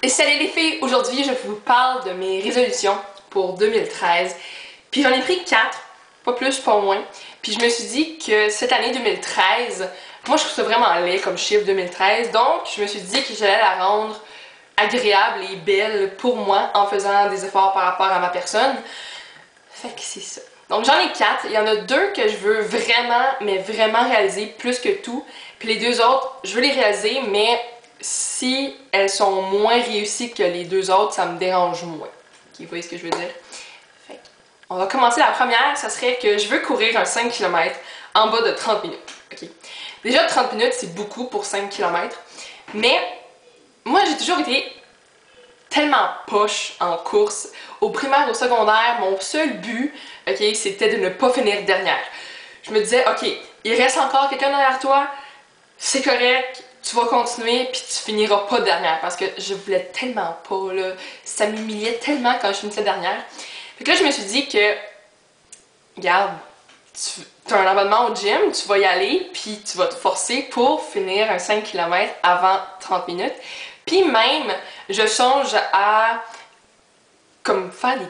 Et salut les filles, aujourd'hui je vous parle de mes résolutions pour 2013. Puis j'en ai pris 4, pas plus, pas moins. Puis je me suis dit que cette année 2013, moi je trouve ça vraiment laid comme chiffre 2013, donc je me suis dit que j'allais la rendre agréable et belle pour moi en faisant des efforts par rapport à ma personne. Fait que c'est ça. Donc j'en ai 4, il y en a 2 que je veux vraiment, mais vraiment réaliser plus que tout. Puis les 2 autres, je veux les réaliser, mais si elles sont moins réussies que les 2 autres, ça me dérange moins. Ok, vous voyez ce que je veux dire? Fait que, on va commencer la première, ça serait que je veux courir un 5 km en bas de 30 minutes. Ok. Déjà 30 minutes, c'est beaucoup pour 5 km, mais moi j'ai toujours été tellement poche en course. Au primaire, au secondaire, mon seul but, ok, c'était de ne pas finir dernière. Je me disais, ok, il reste encore quelqu'un derrière toi, c'est correct, tu vas continuer, puis tu finiras pas dernière, parce que je voulais tellement pas, là, ça m'humiliait tellement quand je finissais dernière. Fait que là, je me suis dit que, regarde, tu as un abonnement au gym, tu vas y aller, puis tu vas te forcer pour finir un 5 km avant 30 minutes. Puis même, je songe à comme faire des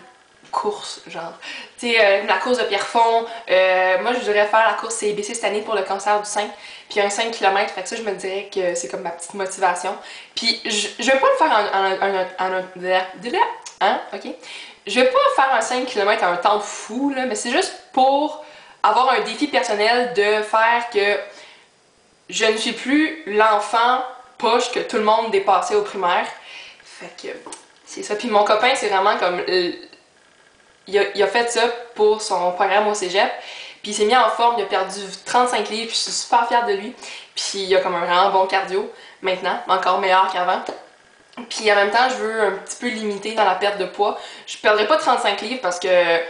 courses, genre. Tu sais, la course de Pierrefonds, moi je voudrais faire la course CIBC cette année pour le cancer du sein, puis un 5 km, fait que ça je me dirais que c'est comme ma petite motivation. Puis je vais pas le faire hein, ok? Je vais pas faire un 5 km à un temps fou, là, mais c'est juste pour avoir un défi personnel de faire que je ne suis plus l'enfant poche que tout le monde dépassait au primaire. Fait que c'est ça. Puis mon copain, c'est vraiment comme. Il a fait ça pour son programme au cégep. Puis il s'est mis en forme, il a perdu 35 livres, puis je suis super fière de lui. Puis il a comme un vraiment bon cardio maintenant, encore meilleur qu'avant. Puis en même temps, je veux un petit peu limiter dans la perte de poids. Je perdrai pas 35 livres parce que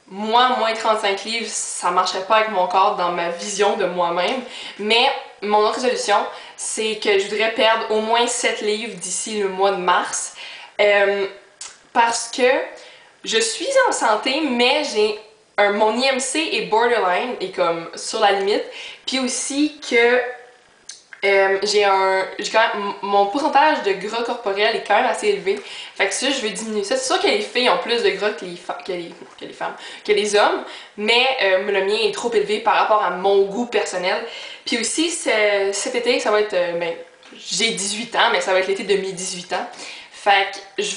moi, moins 35 livres, ça marcherait pas avec mon corps dans ma vision de moi-même. Mais mon autre résolution, c'est que je voudrais perdre au moins 7 livres d'ici le mois de mars. Parce que je suis en santé, mais mon IMC est borderline, et comme sur la limite. Puis aussi que mon pourcentage de gras corporel est quand même assez élevé. Fait que ça, je veux diminuer ça. C'est sûr que les filles ont plus de gras que les femmes, que les hommes, mais le mien est trop élevé par rapport à mon goût personnel. Puis aussi, cet été, ça va être, j'ai 18 ans, mais ça va être l'été de mes 18 ans. Fait que je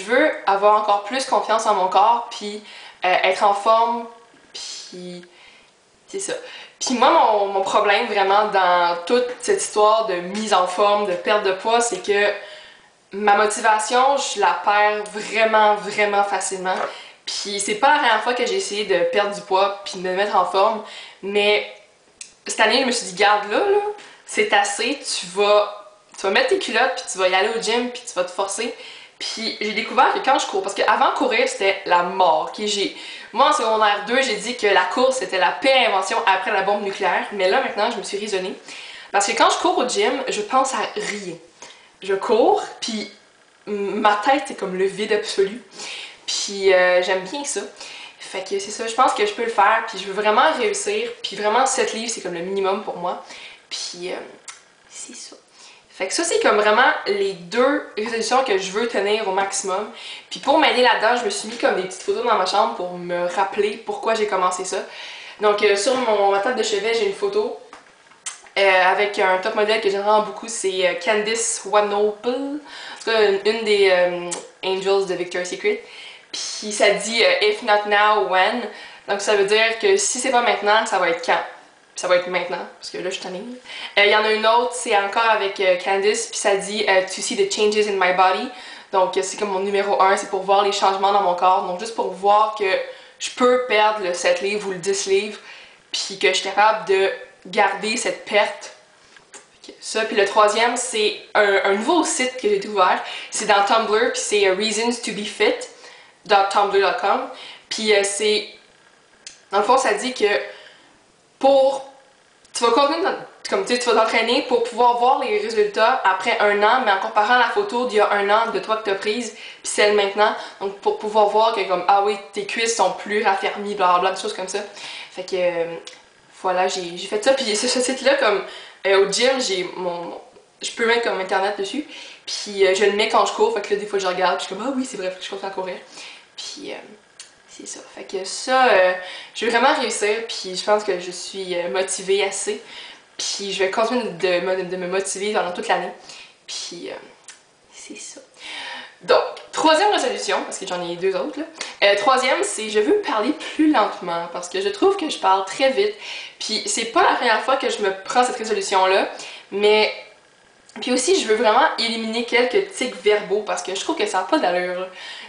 veux avoir encore plus confiance en mon corps, puis être en forme, puis c'est ça. Puis moi, mon problème vraiment dans toute cette histoire de mise en forme, de perte de poids, c'est que ma motivation, je la perds vraiment, vraiment facilement. Puis c'est pas la première fois que j'ai essayé de perdre du poids puis de me mettre en forme, mais cette année, je me suis dit, garde là, c'est assez, tu vas mettre tes culottes, puis tu vas y aller au gym, puis tu vas te forcer. Puis j'ai découvert que quand je cours, parce qu'avant courir, c'était la mort. Moi, en secondaire 2, j'ai dit que la course, c'était la pire invention après la bombe nucléaire. Mais là, maintenant, je me suis raisonnée. Parce que quand je cours au gym, je pense à rien. Je cours, puis ma tête, c'est comme le vide absolu. Puis j'aime bien ça. Fait que c'est ça, je pense que je peux le faire, puis je veux vraiment réussir. Puis vraiment, 7 livres, c'est comme le minimum pour moi. Puis c'est ça. Fait que ça, c'est comme vraiment les 2 résolutions que je veux tenir au maximum. Puis pour m'aider là-dedans, je me suis mis comme des petites photos dans ma chambre pour me rappeler pourquoi j'ai commencé ça. Donc sur ma table de chevet, j'ai une photo avec un top modèle que j'aime vraiment beaucoup, c'est Candice Wanople, en tout cas une des Angels de Victoria's Secret. Puis ça dit If not now, when? Donc ça veut dire que si c'est pas maintenant, ça va être quand? Ça va être maintenant, parce que là je suis tannée. Il y en a une autre, c'est encore avec Candice, puis ça dit To see the changes in my body. Donc c'est comme mon numéro 1, c'est pour voir les changements dans mon corps. Donc juste pour voir que je peux perdre le 7 livres ou le 10 livres, puis que je suis capable de garder cette perte. Ça, puis le troisième, c'est un nouveau site que j'ai ouvert. C'est dans Tumblr, puis c'est reasonstobefit.tumblr.com. Puis c'est... Dans le fond, ça dit que tu vas continuer, comme tu vas t'entraîner pour pouvoir voir les résultats après un an, mais en comparant la photo d'il y a un an de toi que tu as prise, puis celle maintenant, donc pour pouvoir voir que comme, ah oui, tes cuisses sont plus raffermies, blablabla, des choses comme ça. Fait que, voilà, j'ai fait ça, puis ce site-là, comme, au gym, je peux mettre comme internet dessus, Puis je le mets quand je cours, fait que là, des fois, je regarde, je suis comme, ah oui, c'est vrai, faut que je continue à courir. Puis c'est ça. Fait que ça, je vais vraiment réussir, puis je pense que je suis motivée assez. Puis je vais continuer de me motiver pendant toute l'année. Puis c'est ça. Donc, troisième résolution, parce que j'en ai deux autres là. Troisième, c'est je veux parler plus lentement, parce que je trouve que je parle très vite. Puis c'est pas la première fois que je me prends cette résolution-là, mais... Puis aussi, je veux vraiment éliminer quelques tics verbaux, parce que je trouve que ça n'a pas d'allure.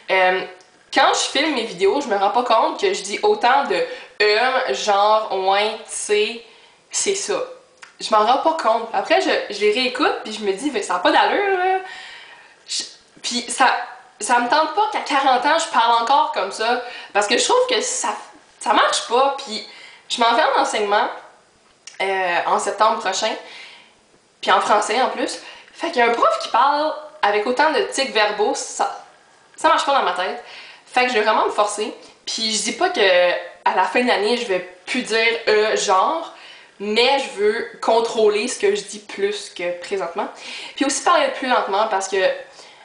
Quand je filme mes vidéos, je me rends pas compte que je dis autant de genre, ouais, tu sais, c'est ça. Je m'en rends pas compte. Après, je les réécoute, puis je me dis, ça n'a pas d'allure, là. Puis ça me tente pas qu'à 40 ans, je parle encore comme ça, parce que je trouve que ça marche pas, puis je m'en vais en enseignement en septembre prochain, puis en français en plus. Fait qu'il y a un prof qui parle avec autant de tics verbaux, ça marche pas dans ma tête. Fait que je vais vraiment me forcer, puis je dis pas que à la fin de l'année, je vais plus dire genre, mais je veux contrôler ce que je dis plus que présentement. Puis aussi parler plus lentement parce que...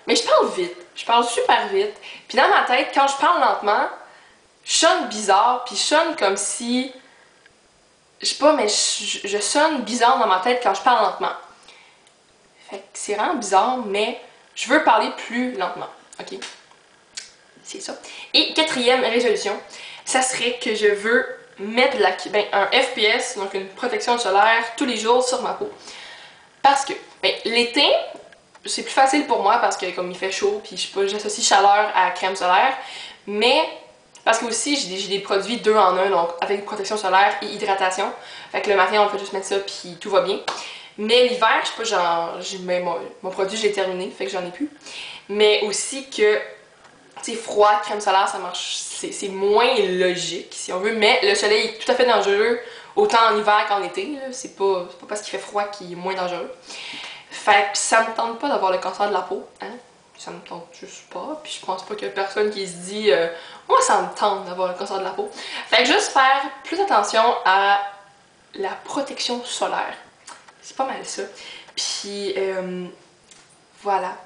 Mais je parle vite, je parle super vite. Puis dans ma tête, quand je parle lentement, je sonne bizarre, puis je sonne comme si... Je sais pas, mais je sonne bizarre dans ma tête quand je parle lentement. Fait que c'est vraiment bizarre, mais je veux parler plus lentement, ok? C'est ça. Et quatrième résolution, ça serait que je veux mettre un FPS, donc une protection solaire, tous les jours sur ma peau. Parce que, l'été, c'est plus facile pour moi parce que comme il fait chaud, puis j'associe chaleur à crème solaire, mais parce que aussi j'ai des produits 2 en 1, donc avec protection solaire et hydratation. Fait que le matin on fait juste mettre ça puis tout va bien. Mais l'hiver, je sais pas, genre, mon produit j'ai terminé, fait que j'en ai plus. Mais aussi que, tu sais, froid, crème solaire, ça marche, c'est moins logique si on veut, mais le soleil est tout à fait dangereux, autant en hiver qu'en été, c'est pas parce qu'il fait froid qu'il est moins dangereux. Fait que ça me tente pas d'avoir le cancer de la peau, hein? Ça me tente juste pas, puis je pense pas qu'il y a personne qui se dit moi ça me tente d'avoir le cancer de la peau. Fait que juste faire plus attention à la protection solaire. C'est pas mal ça. Puis voilà.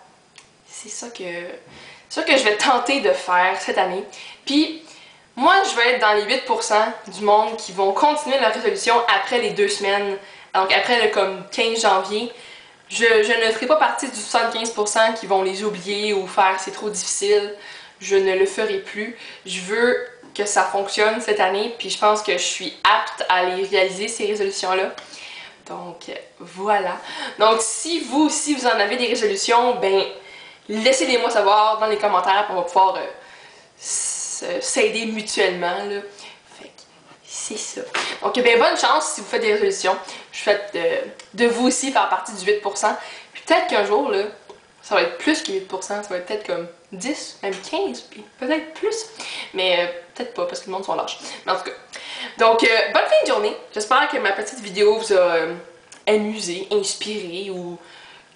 C'est ça que je vais tenter de faire cette année. Puis moi je vais être dans les 8% du monde qui vont continuer leur résolution après les 2 semaines. Donc après le comme 15 janvier. Je ne ferai pas partie du 75% qui vont les oublier ou faire c'est trop difficile. Je ne le ferai plus. Je veux que ça fonctionne cette année, puis je pense que je suis apte à les réaliser, ces résolutions-là. Donc voilà. Donc si vous aussi vous en avez des résolutions, ben laissez-les moi savoir dans les commentaires, puis on va pouvoir s'aider mutuellement, là. C'est ça. Donc, ben, bonne chance si vous faites des résolutions. Je souhaite de vous aussi faire partie du 8%. Puis peut-être qu'un jour, là, ça va être plus que 8%. Ça va être peut-être comme 10, même 15, puis peut-être plus. Mais peut-être pas, parce que le monde sont lâches. Mais en tout cas. Donc, bonne fin de journée. J'espère que ma petite vidéo vous a amusé, inspiré ou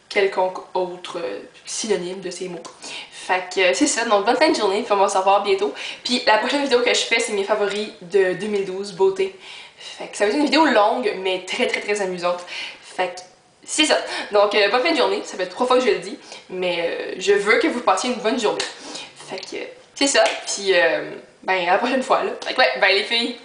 quelconque autre synonyme de ces mots. Fait que c'est ça, donc bonne fin de journée, puis on va se revoir bientôt. Puis la prochaine vidéo que je fais, c'est mes favoris de 2012, beauté. Fait que ça va être une vidéo longue, mais très amusante. Fait que c'est ça. Donc bonne fin de journée, ça fait 3 fois que je le dis, mais je veux que vous passiez une bonne journée. Fait que c'est ça, puis ben à la prochaine fois là. Fait que ouais, bye les filles!